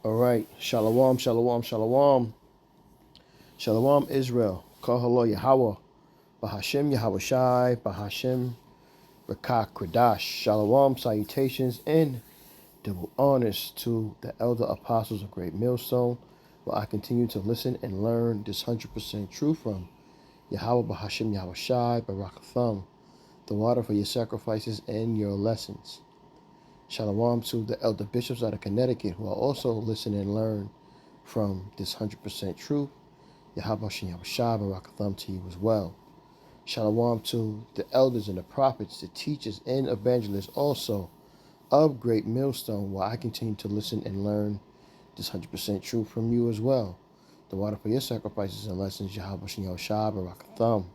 All right. Shalom, shalom, shalom. Shalom, Israel. Kahalo Yahweh. Bahashem Yahweh Shai. Bahashem Rakah Kradash. Shalom, salutations, and double honors to the elder apostles of Great Millstone, where I continue to listen and learn this 100% truth from Yahweh Bahashem Yahweh Shai. Barakatham. The water for your sacrifices and your lessons. Shalom to the elder bishops out of Connecticut who are also listen and learn from this 100% truth. Yahweh Shem Shah Barakatham to you as well. Shalom to the elders and the prophets, the teachers and evangelists also of Great Millstone, while I continue to listen and learn this 100% truth from you as well. The water for your sacrifices and lessons, Yahweh Shem Shah Barakatham.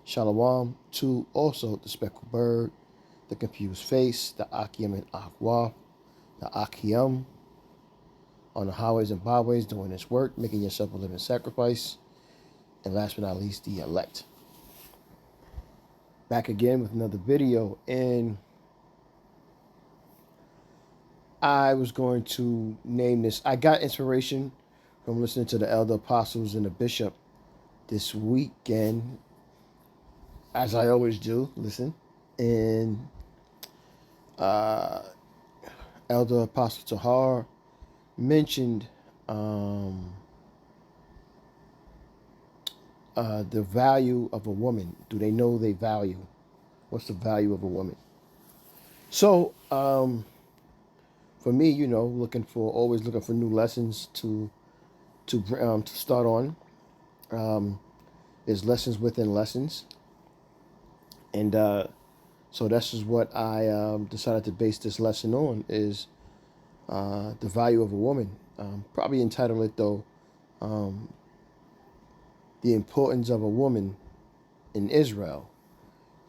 Shalom to also the speckled bird, the confused face, the Akim and Akwa, the Akim on the highways and byways doing this work, making yourself a living sacrifice. And last but not least, the elect. Back again with another video, and I was going to name this. I got inspiration from listening to the elder apostles and the bishop this weekend, as I always do, listen. And Elder Apostle Tahar mentioned the value of a woman. Do they know they value? What's the value of a woman? So, for me, always looking for new lessons to start on. There's lessons within lessons, and so this is what I decided to base this lesson on is the value of a woman. Probably entitle it though, the importance of a woman in Israel,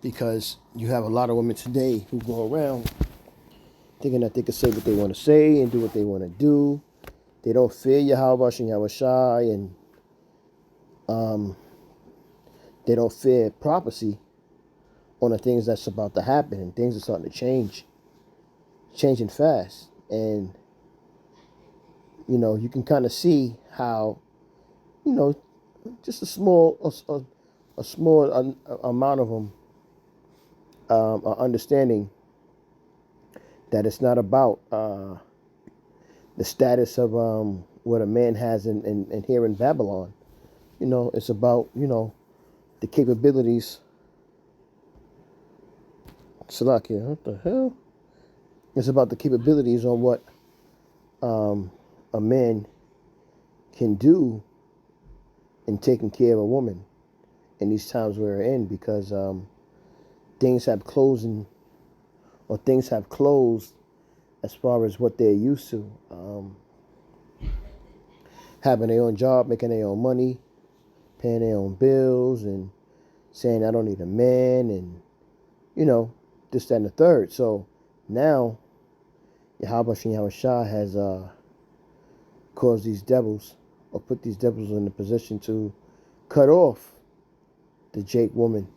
because you have a lot of women today who go around thinking that they can say what they want to say and do what they want to do. They don't fear Yahweh and Yahweh Shai, and they don't fear prophecy on the things that's about to happen, and things are starting to changing fast. And you can kind of see how just a small amount of them are understanding that it's not about the status of what a man has in here in Babylon. It's about the capabilities. Salakia, what the hell? It's about the capabilities on what a man can do in taking care of a woman in these times we're in, because things have closed as far as what they're used to. Having their own job, making their own money, paying their own bills, and saying I don't need a man, and this, that, and the third. So now Yahweh Shem Shah has caused these devils, or put these devils in the position to cut off the Jake woman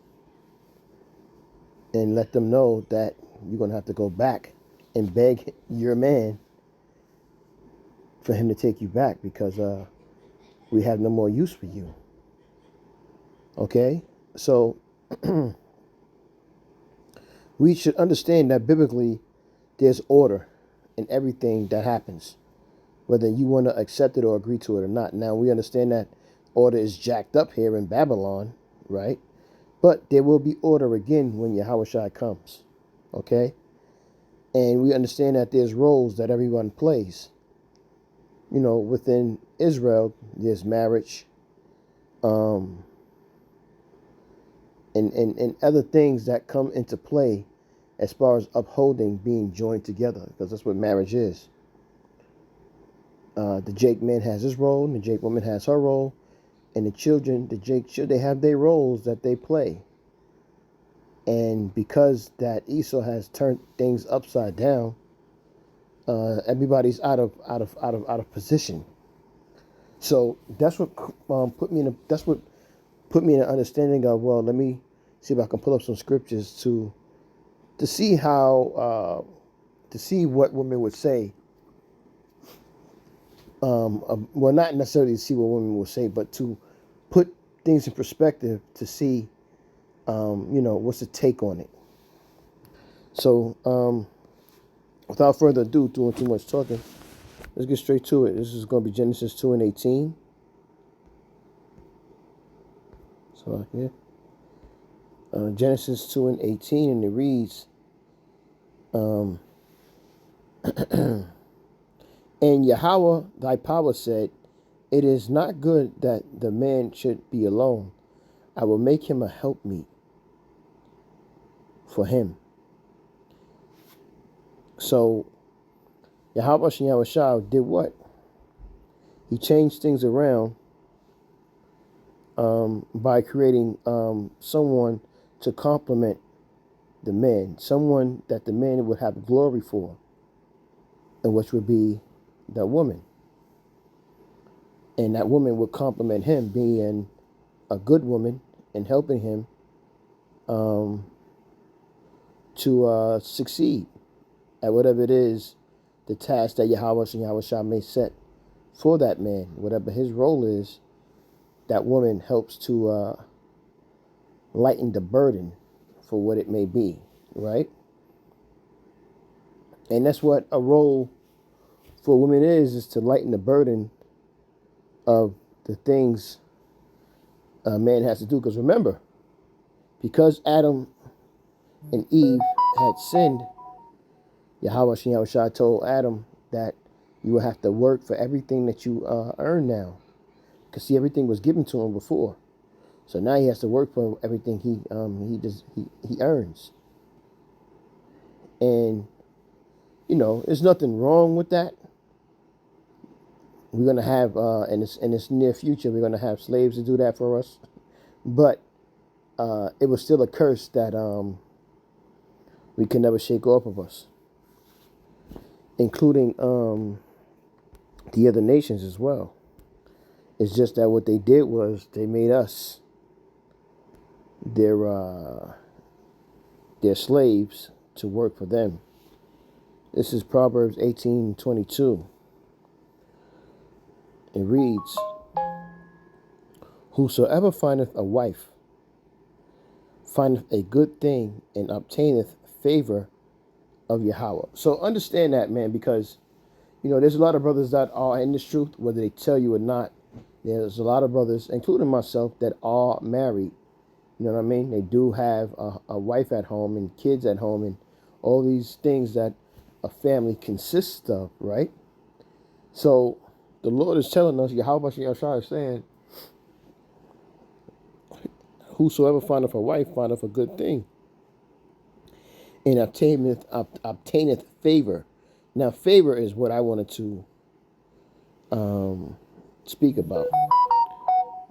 and let them know that you're going to have to go back and beg your man for him to take you back, because we have no more use for you. Okay? So we should understand that biblically there's order in everything that happens, whether you want to accept it or agree to it or not. Now, we understand that order is jacked up here in Babylon, right? But there will be order again when Yahweh Shai comes, okay? And we understand that there's roles that everyone plays. Within Israel, there's marriage, and other things that come into play as far as upholding being joined together, because that's what marriage is. The Jake man has his role, and the Jake woman has her role, and the children, they have their roles that they play. And because that Esau has turned things upside down, everybody's out of position. So that's what put me in an understanding of, well, let me see if I can pull up some scriptures to see what women would say well, not necessarily to see what women will say, but to put things in perspective to see, what's the take on it. So, without further ado, doing too much talking, let's get straight to it. This is going to be Genesis 2 and 18. So, yeah. Genesis 2 and 18, and it reads, um, and Yahweh thy power said, it is not good that the man should be alone. I will make him a helpmeet for him. So Yahweh Shah did what? He changed things around by creating someone to complement the man, someone that the man would have glory for, and which would be the woman. And that woman would complement him, being a good woman and helping him to succeed at whatever it is, the task that Yahweh Shah may set for that man, whatever his role is. That woman helps to lighten the burden for what it may be, right? And that's what a role for a woman is to lighten the burden of the things a man has to do. Because remember, because Adam and Eve had sinned, Yahweh Shah told Adam that you will have to work for everything that you earn now. Because see, everything was given to him before. So now he has to work for everything he earns. And there's nothing wrong with that. We're gonna have in this near future, we're gonna have slaves to do that for us. But it was still a curse that we can never shake off of us, including the other nations as well. It's just that what they did was they made us their slaves to work for them. This is Proverbs 18:22. It reads, whosoever findeth a wife findeth a good thing and obtaineth favor of Yahweh. So understand that, man, because there's a lot of brothers that are in this truth, whether they tell you or not. There's a lot of brothers, including myself, that are married. You know what I mean? They do have a wife at home and kids at home and all these things that a family consists of, right? So the Lord is telling us, Yahweh Shah is saying, whosoever findeth a wife findeth a good thing and obtaineth favor. Now, favor is what I wanted to speak about.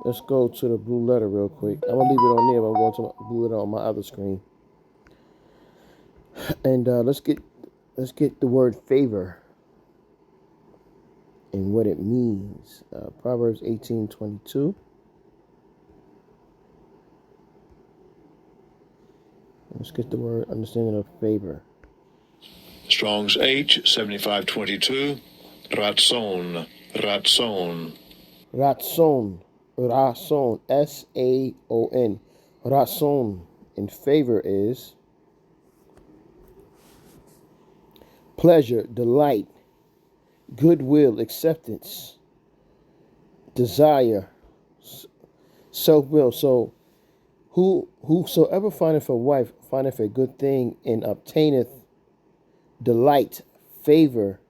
Let's go to the blue letter real quick. I'm going to leave it on there, but I'm going to the blue letter on my other screen. And let's get the word favor and what it means. Proverbs 18:22. Let's get the word understanding of favor. Strong's H7522. Ratson. Ratson. Rason. Saon. Rason in favor is pleasure, delight, goodwill, acceptance, desire, self-will. So whosoever findeth a wife findeth a good thing and obtaineth delight, favor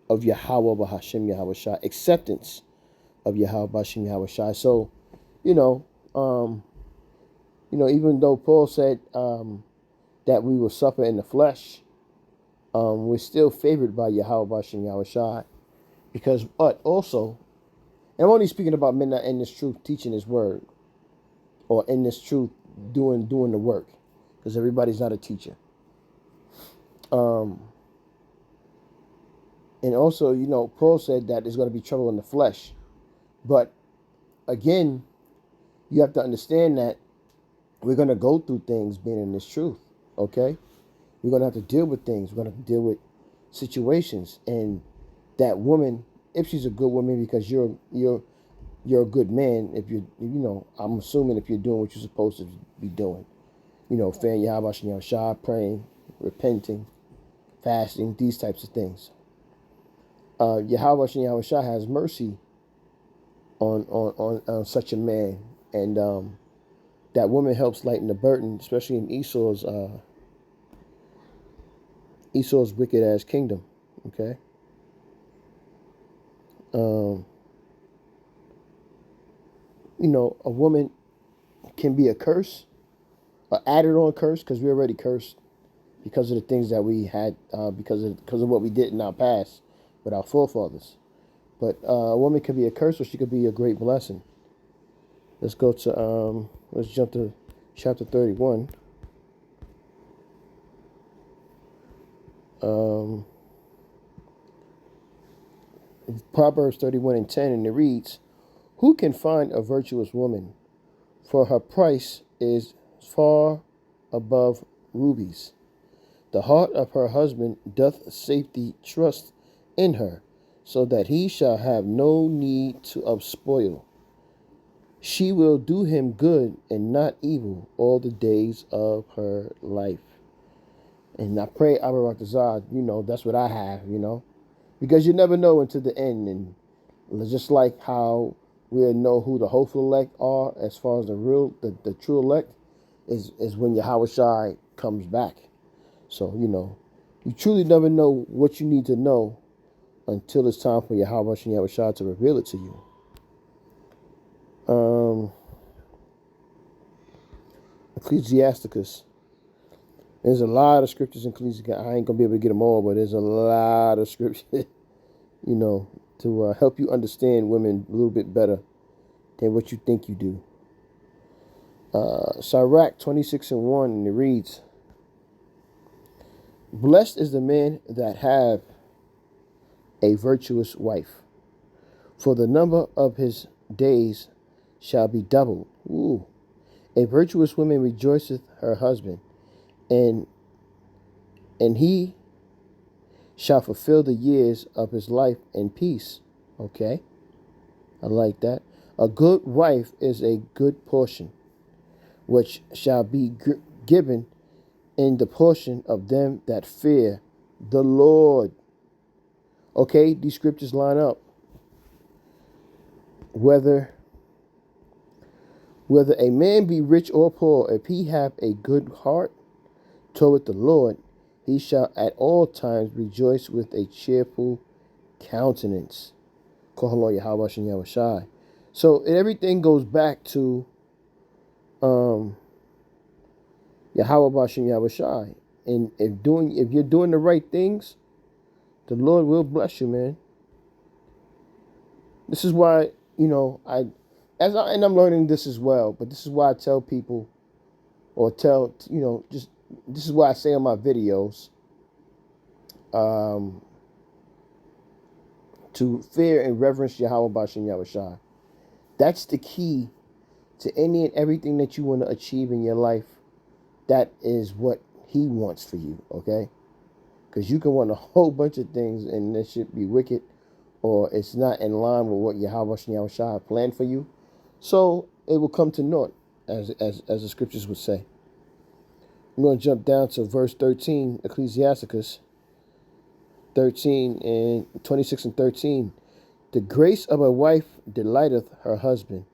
of Yahweh B'Hashem Yahweh Shai, acceptance of Yahweh B'Hashem Yahweh Shai. So, even though Paul said that we will suffer in the flesh, we're still favored by Yahweh B'Hashem Yahweh Shai, because also, and I'm only speaking about men that in this truth teaching His word, or in this truth doing the work, because everybody's not a teacher. And also, Paul said that there's going to be trouble in the flesh. But again, you have to understand that we're going to go through things being in this truth, okay? We're going to have to deal with things. We're going to have to deal with situations. And that woman if she's a good woman, because you're a good man. If I'm assuming if you're doing what you're supposed to be doing, fearing Yahweh Shem Shah, praying, repenting, fasting, these types of things. Yahweh Shem Shah has mercy on such a man, and that woman helps lighten the burden, especially in Esau's wicked ass kingdom. Okay. A woman can be a curse, an added on curse, because we're already cursed because of the things that we had, because of what we did in our past with our forefathers. But a woman can be a curse, or she could be a great blessing. Let's go to let's jump to chapter 31. Proverbs 31:10, and it reads, "Who can find a virtuous woman? For her price is far above rubies. The heart of her husband doth safety trust in her, so that he shall have no need of spoil. She will do him good and not evil all the days of her life." And I pray, Abarakazah, that's what I have, because you never know until the end. And just like how we'll know who the hopeful elect are, as far as the true elect, is when Yahweh Shai comes back. So, you truly never know what you need to know until it's time for Yahweh Shai to reveal it to you. Ecclesiasticus. There's a lot of scriptures in Ecclesiasticus. I ain't going to be able to get them all, but there's a lot of scriptures, to help you understand women a little bit better than what you think you do. Sirach 26:1, and it reads, "Blessed is the man that have a virtuous wife, for the number of his days shall be doubled." Ooh. "A virtuous woman rejoiceth her husband, and he shall fulfill the years of his life in peace." Okay, I like that. "A good wife is a good portion, which shall be given in the portion of them that fear the Lord." Okay, these scriptures line up. Whether a man be rich or poor, if he have a good heart toward the Lord, he shall at all times rejoice with a cheerful countenance. So everything goes back to Yahweh Bashem Yahushai. And if you're doing the right things, the Lord will bless you, man. This is why, and I'm learning this as well, but this is why I tell people, or this is why I say on my videos, to fear and reverence Yahweh Bashem Yahushai. That's the key to any and everything that you want to achieve in your life. That is what he wants for you, okay? Because you can want a whole bunch of things and that should be wicked, or it's not in line with what Yahweh Yahushua planned for you. So it will come to naught, as the scriptures would say. I'm going to jump down to verse 13, Ecclesiasticus 13 and 26 and 13. "The grace of a wife delighteth her husband,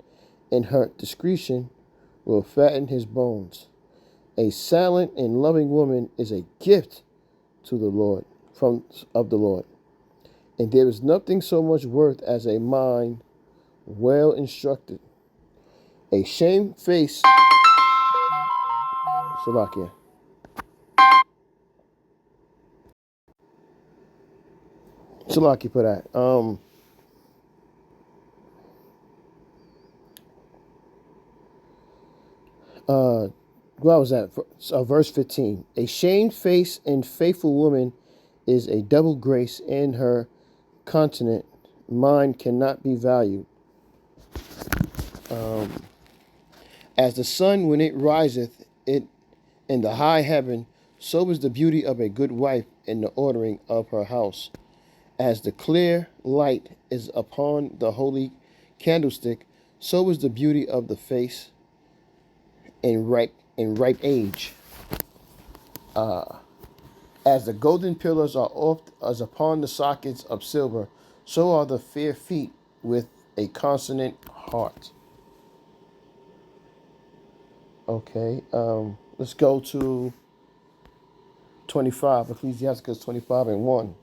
and her discretion will fatten his bones. A silent and loving woman is a gift to the Lord, of the Lord. And there is nothing so much worth as a mind well instructed. A shamefaced Salakia. Salaki for that. What was that? Verse 15. "A shamefaced and faithful woman is a double grace, and her continent mind cannot be valued. As the sun when it riseth it in the high heaven, so is the beauty of a good wife in the ordering of her house. As the clear light is upon the holy candlestick, so is the beauty of the face in ripe age. As the golden pillars are oft as upon the sockets of silver, so are the fair feet with a consonant heart. Okay, let's go to 25, Ecclesiasticus 25 and 1.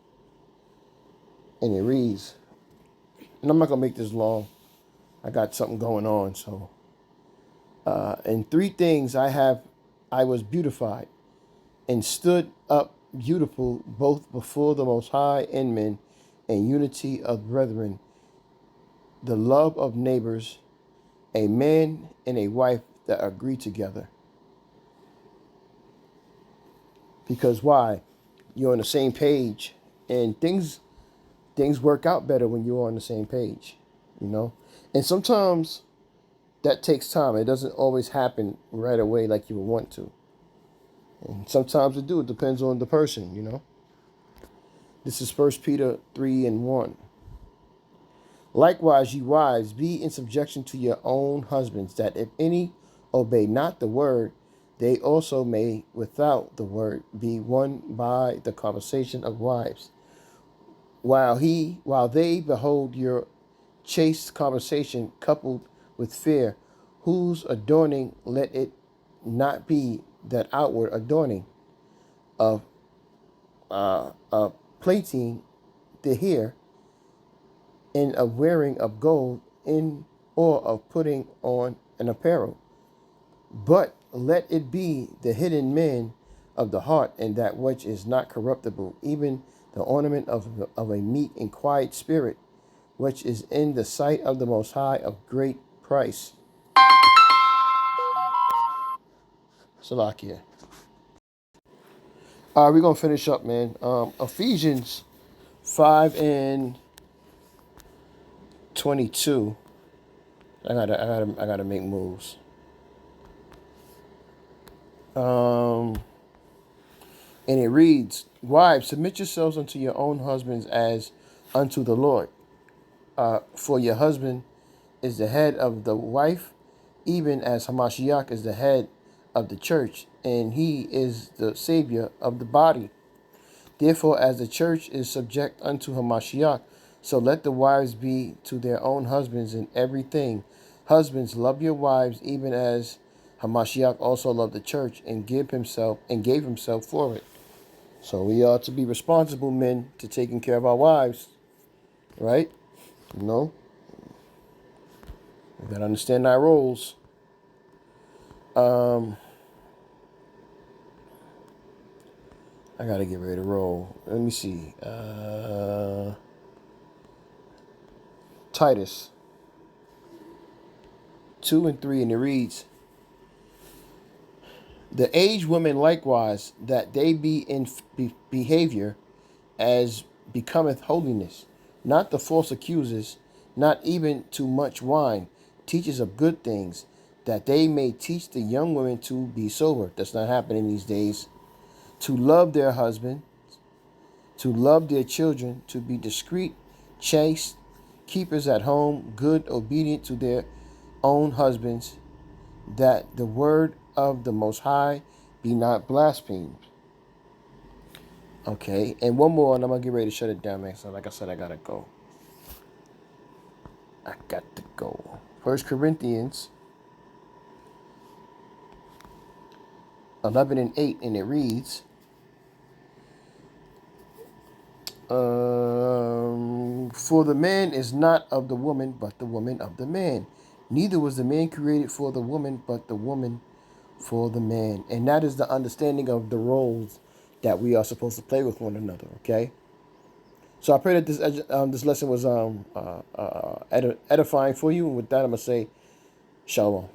And it reads, and I'm not going to make this long. I got something going on. So, in three things I was beautified and stood up beautiful both before the Most High and men, and unity of brethren, the love of neighbors, a man and a wife that agree together. Because why? You're on the same page, and things work out better when you're on the same page, you know? And sometimes that takes time. It doesn't always happen right away like you would want to. And sometimes it do. It depends on the person, you know? This is 1 Peter 3 and 1. Likewise, ye wives, be in subjection to your own husbands, that if any obey not the word, they also may without the word be won by the conversation of wives, while they behold your chaste conversation coupled with fear, whose adorning let it not be that outward adorning of plating the hair, and of wearing of gold, in or of putting on an apparel, but let it be the hidden man of the heart, and that which is not corruptible, even the ornament of a meek and quiet spirit, which is in the sight of the Most High of great price. Salakia. All right, we're gonna finish up, man. Ephesians 5 and 22. I gotta make moves. And it reads, wives, submit yourselves unto your own husbands as unto the Lord. For your husband is the head of the wife, even as Hamashiach is the head of the church, and he is the savior of the body. Therefore, as the church is subject unto Hamashiach, so let the wives be to their own husbands in everything. Husbands, love your wives, even as Hamashiach also loved the church and gave himself for it. So we are to be responsible men to taking care of our wives, right? You know, we gotta understand our roles. I gotta get ready to roll. Let me see. Titus 2 and 3, and it reads, the aged women likewise, that they be in behavior as becometh holiness, not the false accusers, not even too much wine, teachers of good things, that they may teach the young women to be sober. That's not happening these days. To love their husband, to love their children, to be discreet, chaste, keepers at home, good, obedient to their own husbands, that the word of the Most High be not blasphemed. Okay, and one more, and I'm going to get ready to shut it down, man. So like I said, I got to go. I got to go. 1 Corinthians 11 and 8, and it reads, for the man is not of the woman, but the woman of the man. Neither was the man created for the woman, but the woman for the man. And that is the understanding of the roles that we are supposed to play with one another, okay? So I pray that this lesson was edifying for you. And with that, I'm going to say shalom.